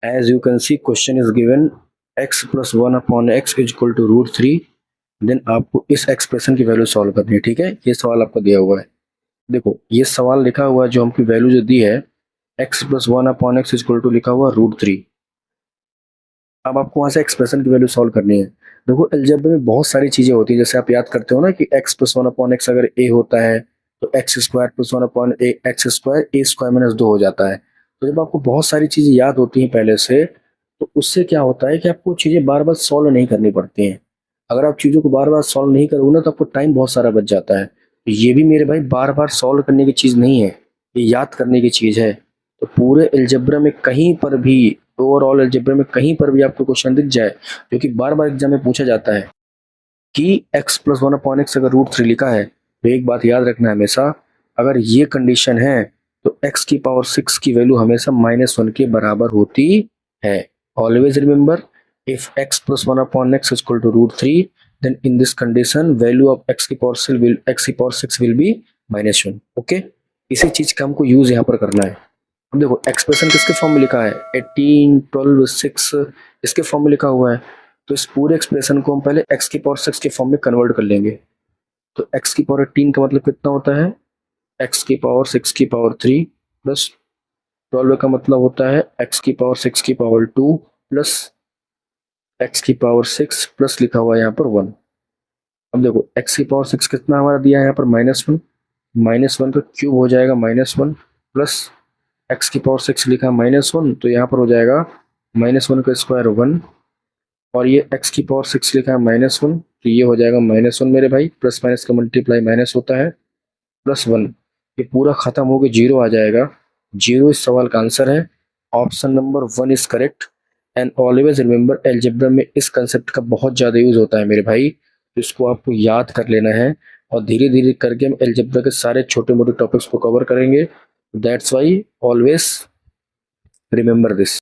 As you can see question is given x plus one upon x is equal to root three. Then आपको इस expression की value solve करनी है। ठीक है, ये सवाल आपको दिया हुआ है। देखो ये सवाल लिखा हुआ है, जो हमकी वैल्यू जो दी है x plus one upon x is equal to लिखा हुआ रूट थ्री। अब आपको वहां से एक्सप्रेशन की वैल्यू सॉल्व करनी है। देखो अलजेब्रा में बहुत सारी चीजें होती है, जैसे आप याद करते हो ना कि x plus one upon x अगर a होता है तो x square plus one upon a x square a square minus दो हो जाता है। तो जब आपको बहुत सारी चीजें याद होती हैं पहले से, तो उससे क्या होता है कि आपको चीजें बार बार सॉल्व नहीं करनी पड़ती हैं। अगर आप चीजों को बार बार सॉल्व नहीं करोगे ना, तो आपको टाइम बहुत सारा बच जाता है। तो ये भी मेरे भाई बार बार सॉल्व करने की चीज नहीं है, ये याद करने की चीज है। तो पूरे अलजेब्रा में कहीं पर भी, ओवरऑल अलजेब्रा में कहीं पर भी आपको क्वेश्चन दिख जाए जो कि बार बार एग्जाम में पूछा जाता है कि x plus one upon x अगर रूट थ्री लिखा है, तो एक बात याद रखना है हमेशा, अगर ये कंडीशन है तो x की पावर सिक्स की वैल्यू हमेशा माइनस वन के बराबर होती है। Always remember, if x plus one upon x is equal to root three, then in this condition value of x की power six will be minus one. Okay, इसी चीज का हमको यूज यहाँ पर करना है। अब देखो एक्सप्रेशन किसके फॉर्म में लिखा है, 18 12 6 इसके फॉर्म में लिखा हुआ है। तो इस पूरे एक्सप्रेशन को हम पहले x की पावर सिक्स के फॉर्म में कन्वर्ट कर लेंगे। तो x की पावर 18 का मतलब कितना होता है, x की पावर सिक्स की पावर थ्री प्लस 12 का मतलब होता है x की पावर सिक्स की पावर टू प्लस x की पावर सिक्स प्लस लिखा हुआ है यहाँ पर वन। अब देखो x की पावर सिक्स कितना हमारा दिया है यहाँ पर माइनस वन, माइनस वन का क्यूब हो जाएगा माइनस वन, प्लस एक्स की पावर सिक्स लिखा माइनस वन, तो यहाँ पर हो जाएगा माइनस वन का स्क्वायर वन, और ये एक्स की पावर सिक्स लिखा है माइनस वन, तो ये हो जाएगा माइनस वन मेरे भाई, प्लस माइनस का मल्टीप्लाई माइनस होता है, प्लस वन, ये पूरा खत्म होकर जीरो आ जाएगा। जीरो इस सवाल का आंसर है। Option number one is correct. And always remember algebra में इस कंसेप्ट का बहुत ज्यादा यूज होता है मेरे भाई, तो इसको आपको याद कर लेना है, और धीरे धीरे करके हम एल्जेब्रा के सारे छोटे मोटे टॉपिक्स को कवर करेंगे। That's why always remember this.